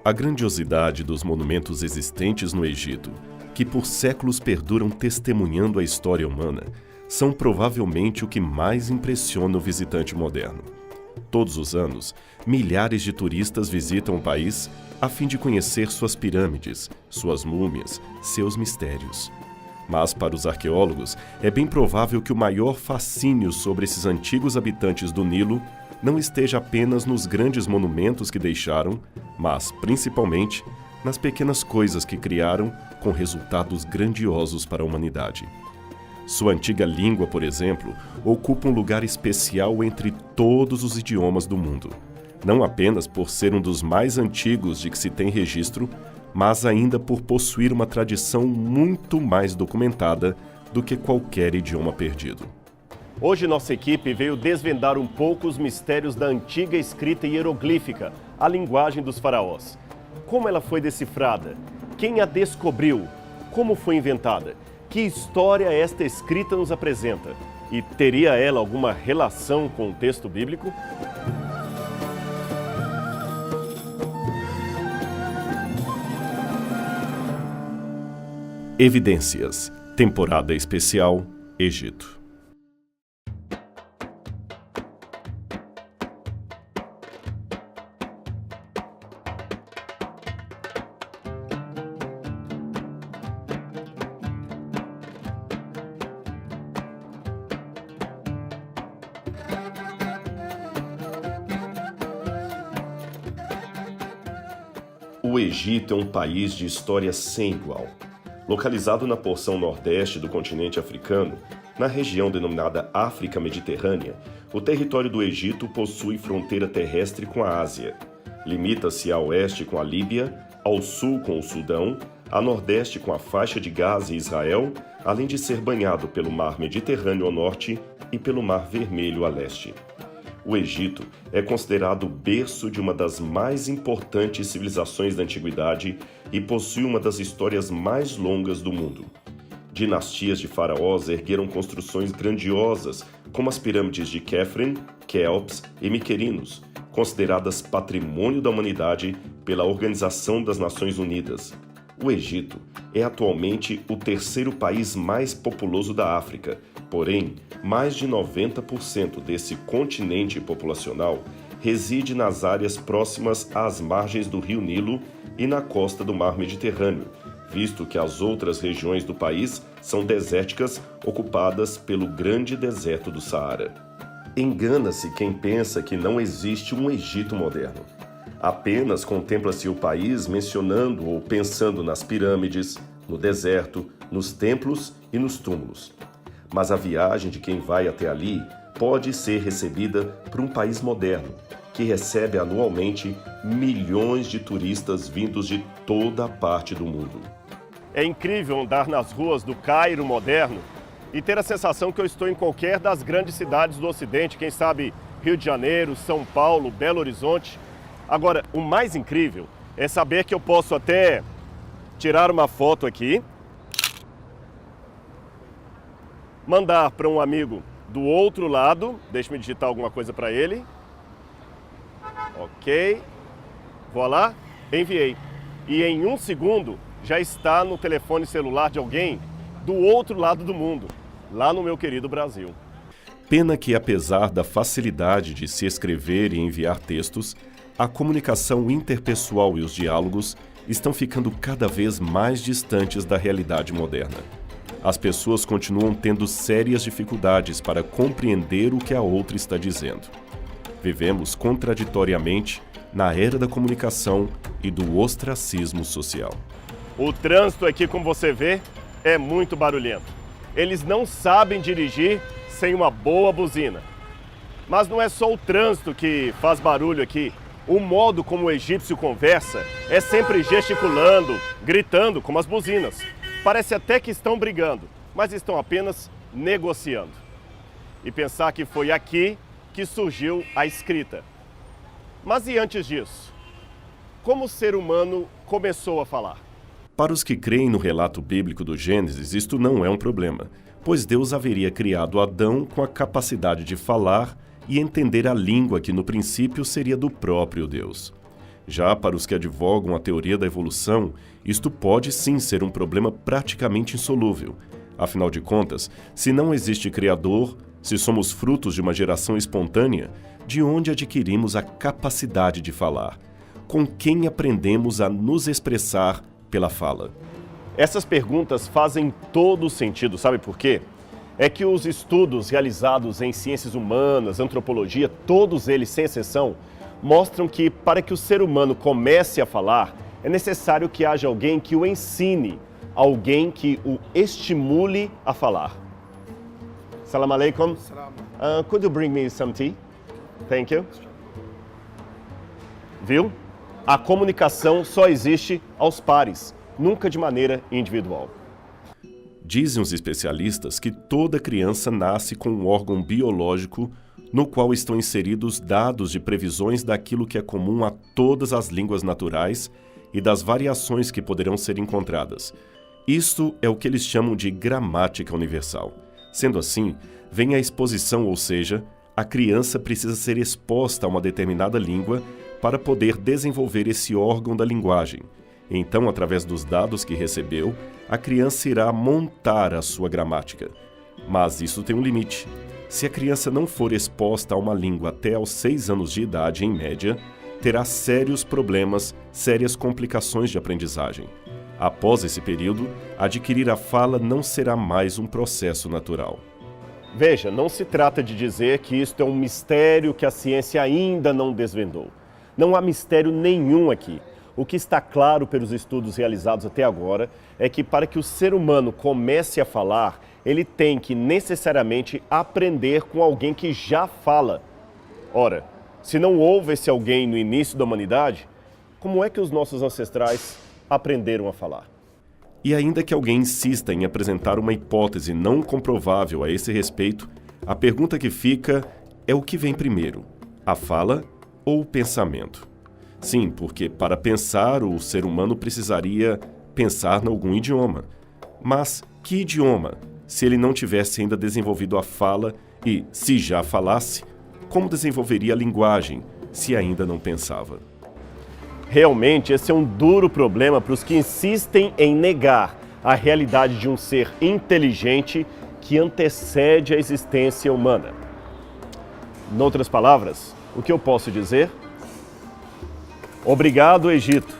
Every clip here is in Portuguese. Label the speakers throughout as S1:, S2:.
S1: A grandiosidade dos monumentos existentes no Egito, que por séculos perduram testemunhando a história humana, são provavelmente o que mais impressiona o visitante moderno. Todos os anos, milhares de turistas visitam o país a fim de conhecer suas pirâmides, suas múmias, seus mistérios. Mas, para os arqueólogos, é bem provável que o maior fascínio sobre esses antigos habitantes do Nilo não esteja apenas nos grandes monumentos que deixaram, mas, principalmente, nas pequenas coisas que criaram com resultados grandiosos para a humanidade. Sua antiga língua, por exemplo, ocupa um lugar especial entre todos os idiomas do mundo, não apenas por ser um dos mais antigos de que se tem registro, mas ainda por possuir uma tradição muito mais documentada do que qualquer idioma perdido.
S2: Hoje nossa equipe veio desvendar um pouco os mistérios da antiga escrita hieroglífica, a linguagem dos faraós. Como ela foi decifrada? Quem a descobriu? Como foi inventada? Que história esta escrita nos apresenta? E teria ela alguma relação com o texto bíblico?
S1: Evidências, temporada especial, Egito. O Egito é um país de história sem igual. Localizado na porção nordeste do continente africano, na região denominada África Mediterrânea, o território do Egito possui fronteira terrestre com a Ásia. Limita-se a oeste com a Líbia, ao sul com o Sudão, a nordeste com a faixa de Gaza e Israel, além de ser banhado pelo Mar Mediterrâneo ao norte e pelo Mar Vermelho a leste. O Egito é considerado o berço de uma das mais importantes civilizações da antiguidade e possui uma das histórias mais longas do mundo. Dinastias de faraós ergueram construções grandiosas, como as pirâmides de Khefren, Quéops e Miquerinos, consideradas patrimônio da humanidade pela Organização das Nações Unidas. O Egito é atualmente o terceiro país mais populoso da África, porém, mais de 90% desse continente populacional reside nas áreas próximas às margens do Rio Nilo e na costa do Mar Mediterrâneo, visto que as outras regiões do país são desérticas, ocupadas pelo grande deserto do Saara. Engana-se quem pensa que não existe um Egito moderno. Apenas contempla-se o país mencionando ou pensando nas pirâmides, no deserto, nos templos e nos túmulos. Mas a viagem de quem vai até ali pode ser recebida por um país moderno, que recebe anualmente milhões de turistas vindos de toda a parte do mundo.
S2: É incrível andar nas ruas do Cairo moderno e ter a sensação que eu estou em qualquer das grandes cidades do Ocidente, quem sabe Rio de Janeiro, São Paulo, Belo Horizonte. Agora, o mais incrível é saber que eu posso até tirar uma foto aqui, mandar para um amigo do outro lado, deixa-me digitar alguma coisa para ele. Ok, voilà, enviei. E em 1 segundo já está no telefone celular de alguém do outro lado do mundo, lá no meu querido Brasil.
S1: Pena que, apesar da facilidade de se escrever e enviar textos, a comunicação interpessoal e os diálogos estão ficando cada vez mais distantes da realidade moderna. As pessoas continuam tendo sérias dificuldades para compreender o que a outra está dizendo. Vivemos contraditoriamente na era da comunicação e do ostracismo social.
S2: O trânsito aqui, como você vê, é muito barulhento. Eles não sabem dirigir sem uma boa buzina. Mas não é só o trânsito que faz barulho aqui. O modo como o egípcio conversa é sempre gesticulando, gritando, como as buzinas. Parece até que estão brigando, mas estão apenas negociando. E pensar que foi aqui que surgiu a escrita. Mas e antes disso? Como o ser humano começou a falar?
S1: Para os que creem no relato bíblico do Gênesis, isto não é um problema, pois Deus haveria criado Adão com a capacidade de falar e entender a língua que no princípio seria do próprio Deus. Já para os que advogam a teoria da evolução, isto pode sim ser um problema praticamente insolúvel. Afinal de contas, se não existe criador, se somos frutos de uma geração espontânea, de onde adquirimos a capacidade de falar? Com quem aprendemos a nos expressar pela fala?
S2: Essas perguntas fazem todo sentido, sabe por quê? É que os estudos realizados em ciências humanas, antropologia, todos eles, sem exceção, mostram que para que o ser humano comece a falar, é necessário que haja alguém que o ensine, alguém que o estimule a falar. Salam alaikum. Could you bring me some tea? Thank you. Viu? A comunicação só existe aos pares, nunca de maneira individual.
S1: Dizem os especialistas que toda criança nasce com um órgão biológico no qual estão inseridos dados de previsões daquilo que é comum a todas as línguas naturais e das variações que poderão ser encontradas. Isto é o que eles chamam de gramática universal. Sendo assim, vem a exposição, ou seja, a criança precisa ser exposta a uma determinada língua para poder desenvolver esse órgão da linguagem. Então, através dos dados que recebeu, a criança irá montar a sua gramática. Mas isso tem um limite. Se a criança não for exposta a uma língua até aos 6 anos de idade, em média, terá sérios problemas, sérias complicações de aprendizagem. Após esse período, adquirir a fala não será mais um processo natural.
S2: Veja, não se trata de dizer que isto é um mistério que a ciência ainda não desvendou. Não há mistério nenhum aqui. O que está claro pelos estudos realizados até agora é que para que o ser humano comece a falar, ele tem que necessariamente aprender com alguém que já fala. Ora, se não houve esse alguém no início da humanidade, como é que os nossos ancestrais aprenderam a falar?
S1: E ainda que alguém insista em apresentar uma hipótese não comprovável a esse respeito, a pergunta que fica é o que vem primeiro, a fala ou o pensamento? Sim, porque para pensar o ser humano precisaria pensar em algum idioma. Mas que idioma, se ele não tivesse ainda desenvolvido a fala e, se já falasse, como desenvolveria a linguagem, se ainda não pensava?
S2: Realmente, esse é um duro problema para os que insistem em negar a realidade de um ser inteligente que antecede a existência humana. Em outras palavras, o que eu posso dizer? Obrigado, Egito,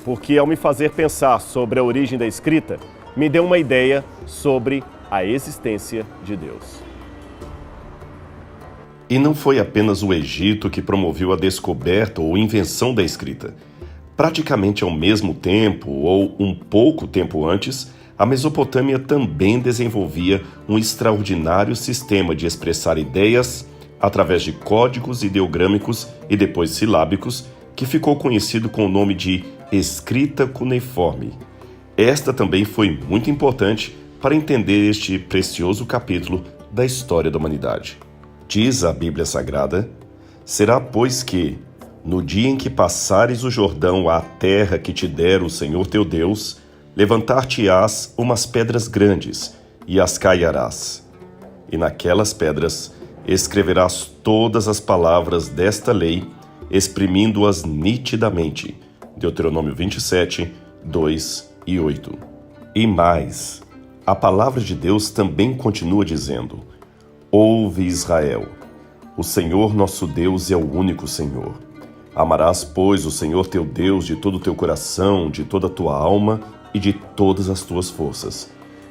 S2: porque ao me fazer pensar sobre a origem da escrita, me deu uma ideia sobre a existência de Deus.
S1: E não foi apenas o Egito que promoveu a descoberta ou invenção da escrita. Praticamente ao mesmo tempo, ou um pouco tempo antes, a Mesopotâmia também desenvolvia um extraordinário sistema de expressar ideias através de códigos ideogrâmicos e depois silábicos, que ficou conhecido com o nome de escrita cuneiforme. Esta também foi muito importante para entender este precioso capítulo da história da humanidade. Diz a Bíblia Sagrada: será, pois, que, no dia em que passares o Jordão à terra que te der o Senhor teu Deus, levantar-te-ás umas pedras grandes e as caiarás. E naquelas pedras escreverás todas as palavras desta lei, exprimindo-as nitidamente. Deuteronômio 27, 2 e 8. E mais, a palavra de Deus também continua dizendo: ouve, Israel, o Senhor nosso Deus é o único Senhor. Amarás, pois, o Senhor teu Deus de todo o teu coração, de toda a tua alma e de todas as tuas forças.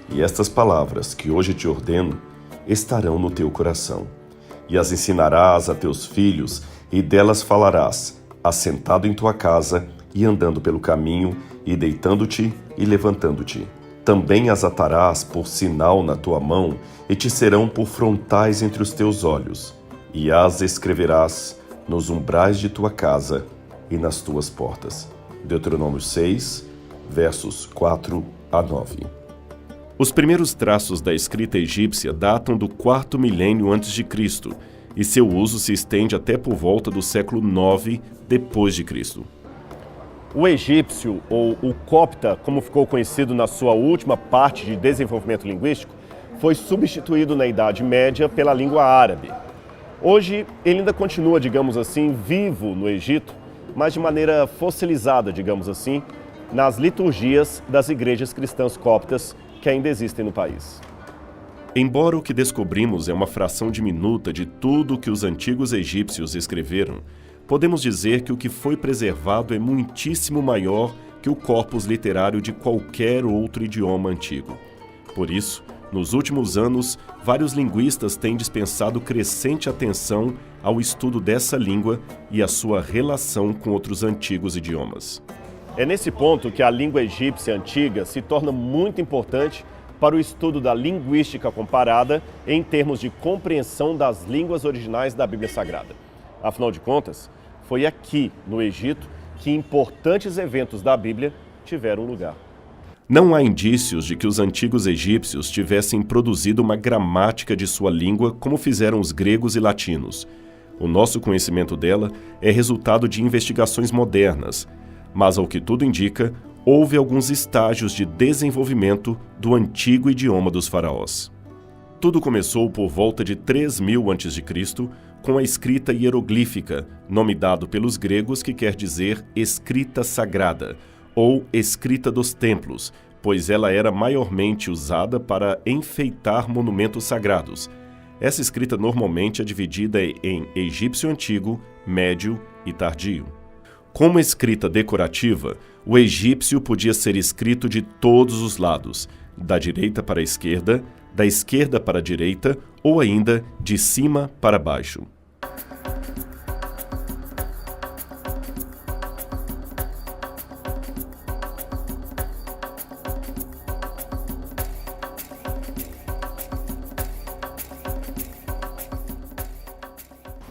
S1: E estas palavras que hoje te ordeno estarão no teu coração. E as ensinarás a teus filhos, e delas falarás, assentado em tua casa e andando pelo caminho, e deitando-te e levantando-te. Também as atarás por sinal na tua mão, e te serão por frontais entre os teus olhos, e as escreverás nos umbrais de tua casa e nas tuas portas. Deuteronômio 6, versos 4 a 9. Os primeiros traços da escrita egípcia datam do 4º milênio a.C., e seu uso se estende até por volta do século 9 depois de Cristo.
S2: O egípcio, ou o copta, como ficou conhecido na sua última parte de desenvolvimento linguístico, foi substituído na Idade Média pela língua árabe. Hoje, ele ainda continua, digamos assim, vivo no Egito, mas de maneira fossilizada, digamos assim, nas liturgias das igrejas cristãs coptas que ainda existem no país.
S1: Embora o que descobrimos é uma fração diminuta de tudo o que os antigos egípcios escreveram, podemos dizer que o que foi preservado é muitíssimo maior que o corpus literário de qualquer outro idioma antigo. Por isso, nos últimos anos, vários linguistas têm dispensado crescente atenção ao estudo dessa língua e a sua relação com outros antigos idiomas.
S2: É nesse ponto que a língua egípcia antiga se torna muito importante para o estudo da linguística comparada em termos de compreensão das línguas originais da Bíblia Sagrada. Afinal de contas, foi aqui, no Egito, que importantes eventos da Bíblia tiveram lugar.
S1: Não há indícios de que os antigos egípcios tivessem produzido uma gramática de sua língua como fizeram os gregos e latinos. O nosso conhecimento dela é resultado de investigações modernas, mas, ao que tudo indica, houve alguns estágios de desenvolvimento do antigo idioma dos faraós. Tudo começou por volta de 3000 a.C., com a escrita hieroglífica, nome dado pelos gregos que quer dizer escrita sagrada, ou escrita dos templos, pois ela era maiormente usada para enfeitar monumentos sagrados. Essa escrita normalmente é dividida em egípcio antigo, médio e tardio. Como escrita decorativa, o egípcio podia ser escrito de todos os lados, da direita para a esquerda, da esquerda para a direita ou ainda de cima para baixo.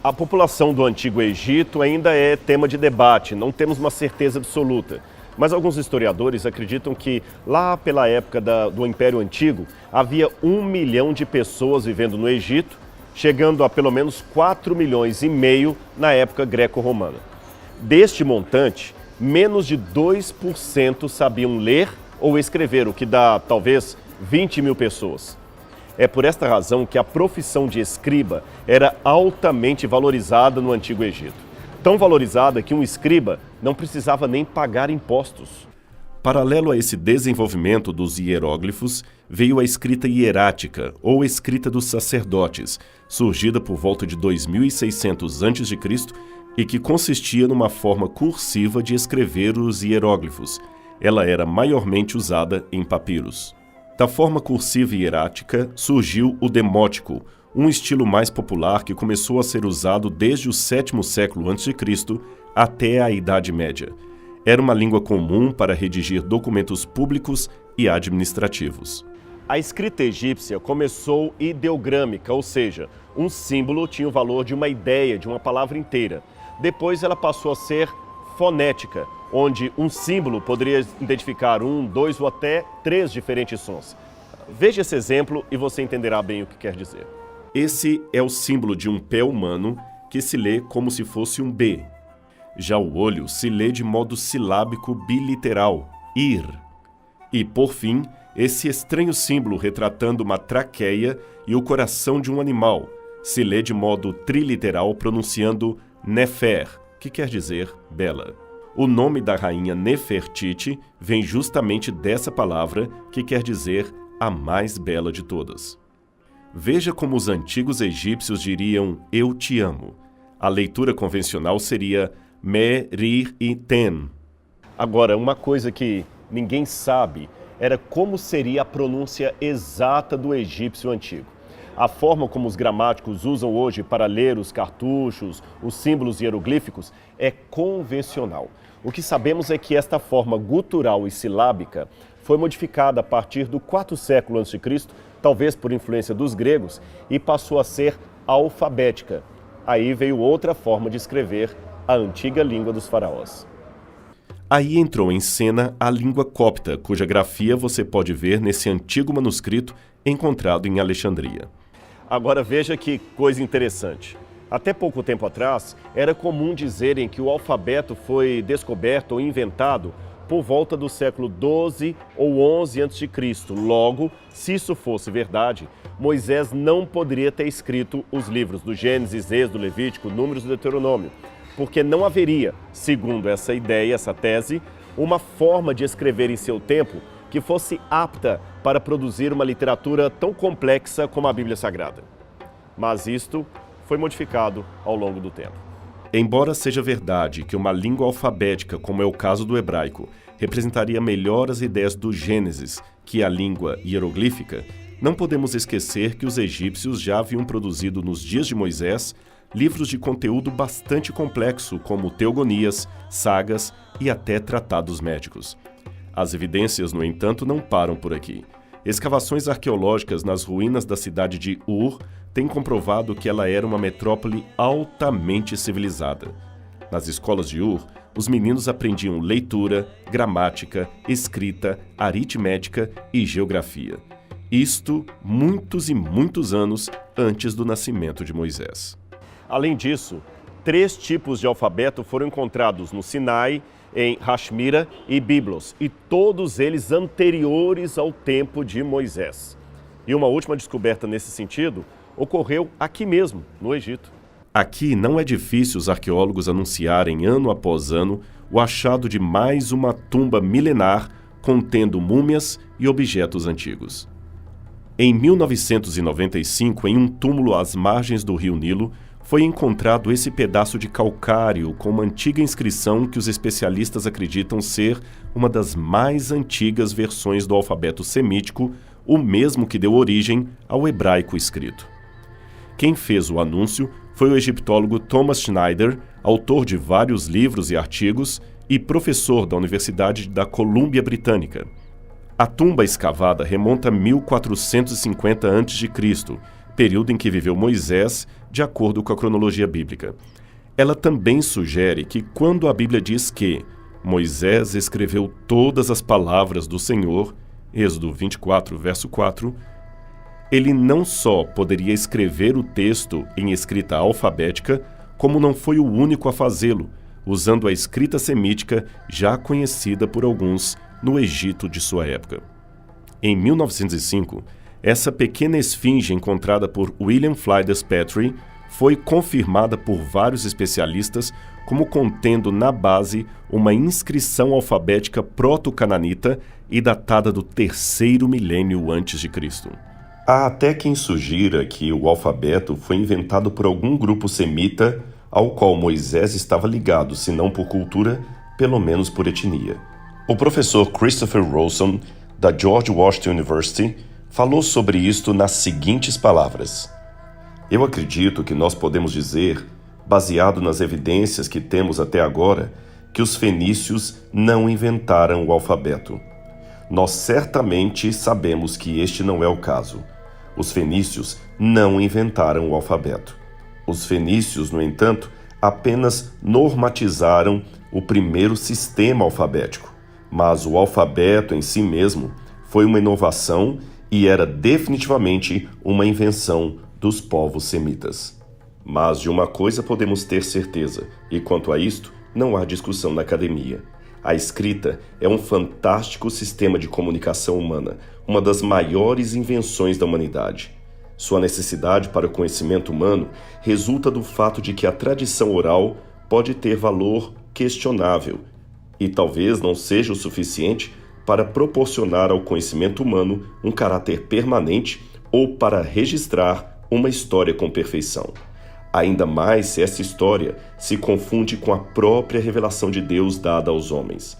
S2: A população do Antigo Egito ainda é tema de debate, não temos uma certeza absoluta. Mas alguns historiadores acreditam que, lá pela época do Império Antigo, havia 1 milhão de pessoas vivendo no Egito, chegando a pelo menos 4,5 milhões na época greco-romana. Deste montante, menos de 2% sabiam ler ou escrever, o que dá, talvez, 20 mil pessoas. É por esta razão que a profissão de escriba era altamente valorizada no Antigo Egito. Tão valorizada que um escriba não precisava nem pagar impostos.
S1: Paralelo a esse desenvolvimento dos hieróglifos, veio a escrita hierática, ou escrita dos sacerdotes, surgida por volta de 2600 a.C. e que consistia numa forma cursiva de escrever os hieróglifos. Ela era maiormente usada em papiros. Da forma cursiva e hierática surgiu o demótico, um estilo mais popular que começou a ser usado desde o 7º século a.C. até a Idade Média. Era uma língua comum para redigir documentos públicos e administrativos.
S2: A escrita egípcia começou ideogrâmica, ou seja, um símbolo tinha o valor de uma ideia, de uma palavra inteira. Depois ela passou a ser fonética, onde um símbolo poderia identificar 1, 2 ou até 3 diferentes sons. Veja esse exemplo e você entenderá bem o que quer dizer.
S1: Esse é o símbolo de um pé humano que se lê como se fosse um B. Já o olho se lê de modo silábico biliteral, ir. E, por fim, esse estranho símbolo retratando uma traqueia e o coração de um animal se lê de modo triliteral pronunciando Nefer, que quer dizer bela. O nome da rainha Nefertiti vem justamente dessa palavra, que quer dizer a mais bela de todas. Veja como os antigos egípcios diriam eu te amo. A leitura convencional seria me-ri-i-ten.
S2: Agora, uma coisa que ninguém sabe era como seria a pronúncia exata do egípcio antigo. A forma como os gramáticos usam hoje para ler os cartuchos, os símbolos hieroglíficos, é convencional. O que sabemos é que esta forma gutural e silábica foi modificada a partir do 4º século a.C., talvez por influência dos gregos, e passou a ser alfabética. Aí veio outra forma de escrever a antiga língua dos faraós.
S1: Aí entrou em cena a língua copta, cuja grafia você pode ver nesse antigo manuscrito encontrado em Alexandria.
S2: Agora veja que coisa interessante. Até pouco tempo atrás, era comum dizerem que o alfabeto foi descoberto ou inventado por volta do século 12 ou 11 a.C. Logo, se isso fosse verdade, Moisés não poderia ter escrito os livros do Gênesis, Êxodo, Levítico, Números e Deuteronômio, porque não haveria, segundo essa ideia, essa tese, uma forma de escrever em seu tempo que fosse apta para produzir uma literatura tão complexa como a Bíblia Sagrada. Mas isto foi modificado ao longo do tempo.
S1: Embora seja verdade que uma língua alfabética, como é o caso do hebraico, representaria melhor as ideias do Gênesis que a língua hieroglífica, não podemos esquecer que os egípcios já haviam produzido nos dias de Moisés livros de conteúdo bastante complexo, como teogonias, sagas e até tratados médicos. As evidências, no entanto, não param por aqui. Escavações arqueológicas nas ruínas da cidade de Ur têm comprovado que ela era uma metrópole altamente civilizada. Nas escolas de Ur, os meninos aprendiam leitura, gramática, escrita, aritmética e geografia. Isto muitos e muitos anos antes do nascimento de Moisés.
S2: Além disso, 3 tipos de alfabeto foram encontrados no Sinai, em Rashmira e Biblos, e todos eles anteriores ao tempo de Moisés. E uma última descoberta nesse sentido ocorreu aqui mesmo, no Egito.
S1: Aqui não é difícil os arqueólogos anunciarem ano após ano o achado de mais uma tumba milenar contendo múmias e objetos antigos. Em 1995, em um túmulo às margens do rio Nilo, foi encontrado esse pedaço de calcário com uma antiga inscrição que os especialistas acreditam ser uma das mais antigas versões do alfabeto semítico, o mesmo que deu origem ao hebraico escrito. Quem fez o anúncio foi o egiptólogo Thomas Schneider, autor de vários livros e artigos e professor da Universidade da Colômbia Britânica. A tumba escavada remonta a 1450 a.C., período em que viveu Moisés, de acordo com a cronologia bíblica. Ela também sugere que quando a Bíblia diz que Moisés escreveu todas as palavras do Senhor, Êxodo 24, verso 4, ele não só poderia escrever o texto em escrita alfabética, como não foi o único a fazê-lo, usando a escrita semítica já conhecida por alguns no Egito de sua época. Em 1905, essa pequena esfinge encontrada por William Flinders Petrie foi confirmada por vários especialistas como contendo na base uma inscrição alfabética proto-cananita e datada do 3º milênio antes de Cristo. Há até quem sugira que o alfabeto foi inventado por algum grupo semita ao qual Moisés estava ligado, se não por cultura, pelo menos por etnia. O professor Christopher Rowson, da George Washington University, falou sobre isto nas seguintes palavras: eu acredito que nós podemos dizer, baseado nas evidências que temos até agora, que os fenícios não inventaram o alfabeto. Nós certamente sabemos que este não é o caso. Os fenícios não inventaram o alfabeto. Os fenícios, no entanto, apenas normatizaram o primeiro sistema alfabético, mas o alfabeto em si mesmo foi uma inovação e era definitivamente uma invenção dos povos semitas. Mas de uma coisa podemos ter certeza, e quanto a isto, não há discussão na academia. A escrita é um fantástico sistema de comunicação humana, uma das maiores invenções da humanidade. Sua necessidade para o conhecimento humano resulta do fato de que a tradição oral pode ter valor questionável e talvez não seja o suficiente para proporcionar ao conhecimento humano um caráter permanente ou para registrar uma história com perfeição. Ainda mais se essa história se confunde com a própria revelação de Deus dada aos homens.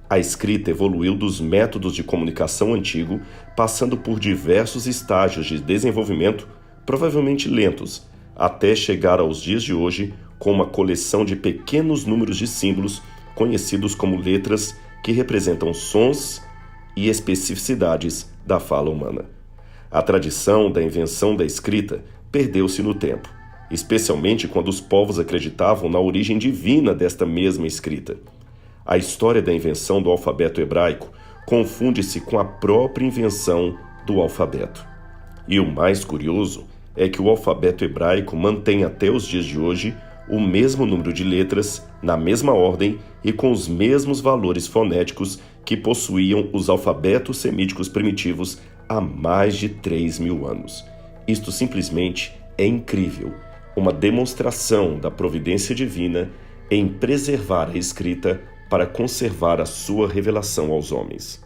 S1: A escrita evoluiu dos métodos de comunicação antigo, passando por diversos estágios de desenvolvimento, provavelmente lentos, até chegar aos dias de hoje com uma coleção de pequenos números de símbolos, conhecidos como letras, que representam sons e especificidades da fala humana. A tradição da invenção da escrita perdeu-se no tempo, especialmente quando os povos acreditavam na origem divina desta mesma escrita. A história da invenção do alfabeto hebraico confunde-se com a própria invenção do alfabeto. E o mais curioso é que o alfabeto hebraico mantém até os dias de hoje o mesmo número de letras, na mesma ordem e com os mesmos valores fonéticos que possuíam os alfabetos semíticos primitivos há mais de 3.000 anos. Isto simplesmente é incrível, uma demonstração da providência divina em preservar a escrita para conservar a sua revelação aos homens.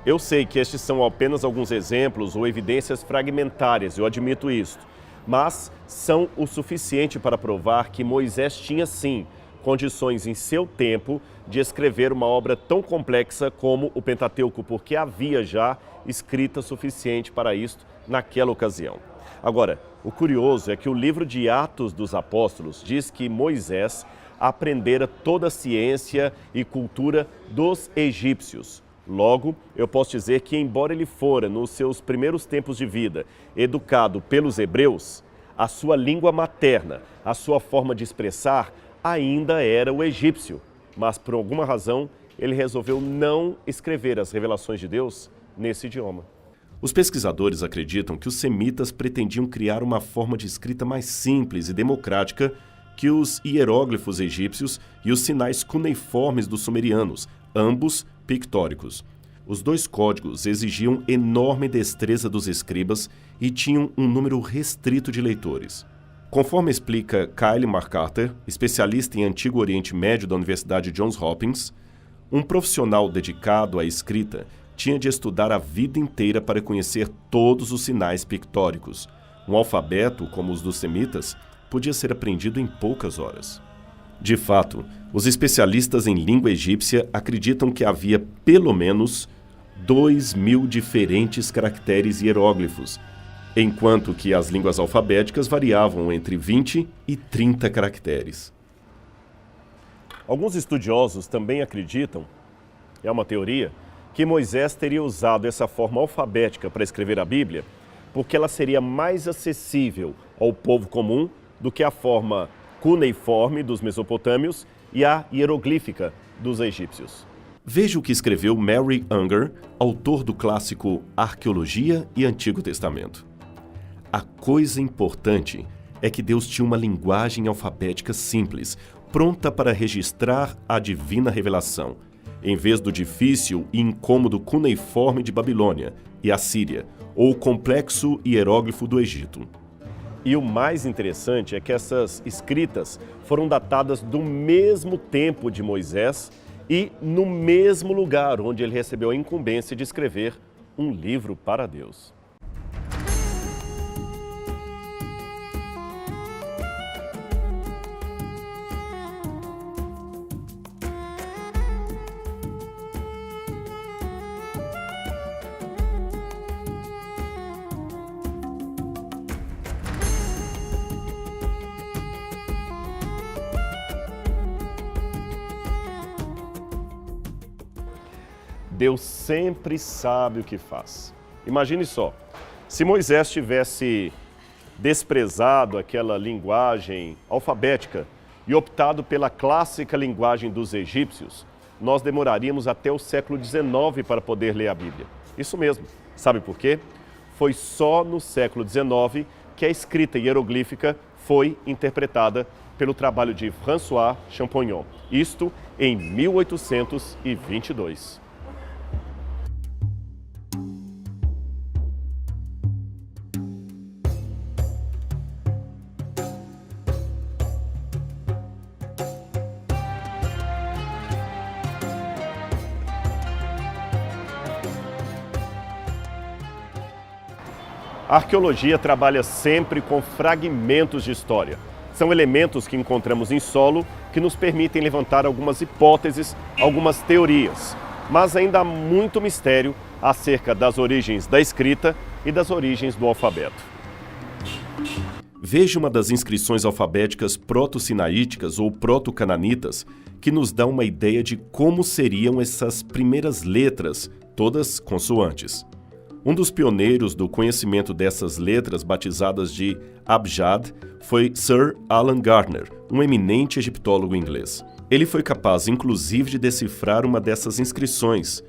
S2: Eu sei que estes são apenas alguns exemplos ou evidências fragmentárias, eu admito isso, mas são o suficiente para provar que Moisés tinha sim condições em seu tempo de escrever uma obra tão complexa como o Pentateuco, porque havia já escrita suficiente para isto naquela ocasião. Agora, o curioso é que o livro de Atos dos Apóstolos diz que Moisés aprendera toda a ciência e cultura dos egípcios. Logo, eu posso dizer que, embora ele fora, nos seus primeiros tempos de vida, educado pelos hebreus, a sua língua materna, a sua forma de expressar, ainda era o egípcio. Mas, por alguma razão, ele resolveu não escrever as revelações de Deus nesse idioma.
S1: Os pesquisadores acreditam que os semitas pretendiam criar uma forma de escrita mais simples e democrática que os hieróglifos egípcios e os sinais cuneiformes dos sumerianos, ambos pictóricos. Os dois códigos exigiam enorme destreza dos escribas e tinham um número restrito de leitores. Conforme explica Kyle MacArthur, especialista em Antigo Oriente Médio da Universidade Johns Hopkins, um profissional dedicado à escrita tinha de estudar a vida inteira para conhecer todos os sinais pictóricos. Um alfabeto, como os dos semitas, podia ser aprendido em poucas horas. De fato, os especialistas em língua egípcia acreditam que havia pelo menos 2.000 diferentes caracteres hieróglifos, enquanto que as línguas alfabéticas variavam entre 20 e 30 caracteres.
S2: Alguns estudiosos também acreditam, é uma teoria, que Moisés teria usado essa forma alfabética para escrever a Bíblia porque ela seria mais acessível ao povo comum do que a forma cuneiforme dos mesopotâmios e a hieroglífica dos egípcios.
S1: Veja o que escreveu Mary Unger, autor do clássico Arqueologia e Antigo Testamento. A coisa importante é que Deus tinha uma linguagem alfabética simples, pronta para registrar a divina revelação, em vez do difícil e incômodo cuneiforme de Babilônia e Assíria, ou o complexo hieróglifo do Egito.
S2: E o mais interessante é que essas escritas foram datadas do mesmo tempo de Moisés e no mesmo lugar onde ele recebeu a incumbência de escrever um livro para Deus. Deus sempre sabe o que faz. Imagine só, se Moisés tivesse desprezado aquela linguagem alfabética e optado pela clássica linguagem dos egípcios, nós demoraríamos até o século XIX para poder ler a Bíblia. Isso mesmo. Sabe por quê? Foi só no século XIX que a escrita hieroglífica foi interpretada pelo trabalho de François Champollion, isto em 1822. A arqueologia trabalha sempre com fragmentos de história. São elementos que encontramos em solo que nos permitem levantar algumas hipóteses, algumas teorias. Mas ainda há muito mistério acerca das origens da escrita e das origens do alfabeto.
S1: Veja uma das inscrições alfabéticas proto-sinaíticas ou proto-cananitas que nos dá uma ideia de como seriam essas primeiras letras, todas consoantes. Um dos pioneiros do conhecimento dessas letras, batizadas de Abjad, foi Sir Alan Gardner, um eminente egiptólogo inglês. Ele foi capaz, inclusive, de decifrar uma dessas inscrições.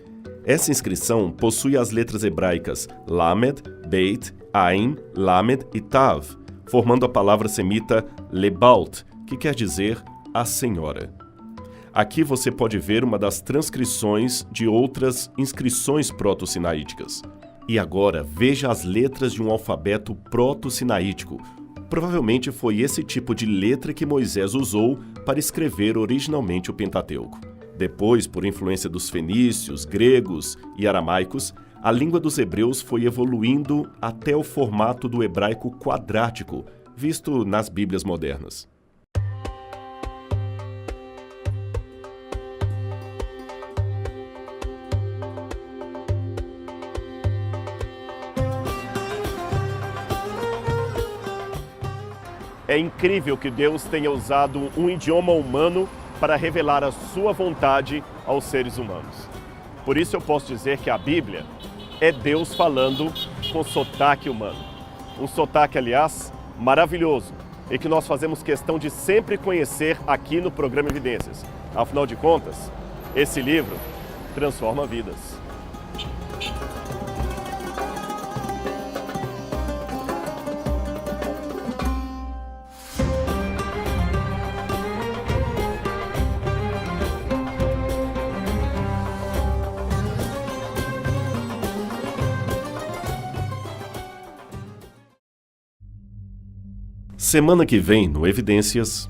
S1: Essa inscrição possui as letras hebraicas Lamed, Beit, Ain, Lamed e Tav, formando a palavra semita Lebaut, que quer dizer a Senhora. Aqui você pode ver uma das transcrições de outras inscrições proto-sinaíticas. E agora veja as letras de um alfabeto proto-sinaítico, Provavelmente foi esse tipo de letra que Moisés usou para escrever originalmente o Pentateuco. Depois, por influência dos fenícios, gregos e aramaicos, a língua dos hebreus foi evoluindo até o formato do hebraico quadrático, visto nas Bíblias modernas.
S2: É incrível que Deus tenha usado um idioma humano para revelar a sua vontade aos seres humanos. Por isso eu posso dizer que a Bíblia é Deus falando com sotaque humano. Um sotaque, aliás, maravilhoso e que nós fazemos questão de sempre conhecer aqui no programa Evidências. Afinal de contas, esse livro transforma vidas.
S1: Semana que vem, no Evidências...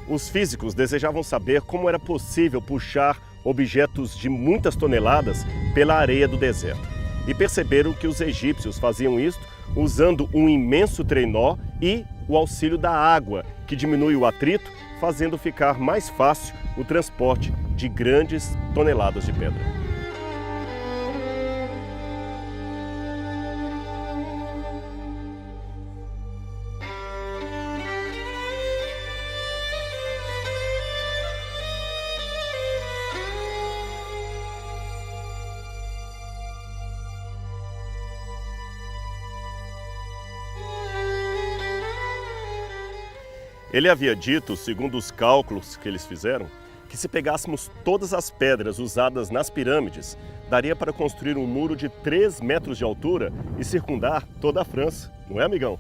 S2: Os físicos desejavam saber como era possível puxar objetos de muitas toneladas pela areia do deserto. E perceberam que os egípcios faziam isso usando um imenso trenó e o auxílio da água, que diminui o atrito, fazendo ficar mais fácil o transporte de grandes toneladas de pedra. Ele havia dito, segundo os cálculos que eles fizeram, que se pegássemos todas as pedras usadas nas pirâmides, daria para construir um muro de 3 metros de altura e circundar toda a França. Não é, amigão?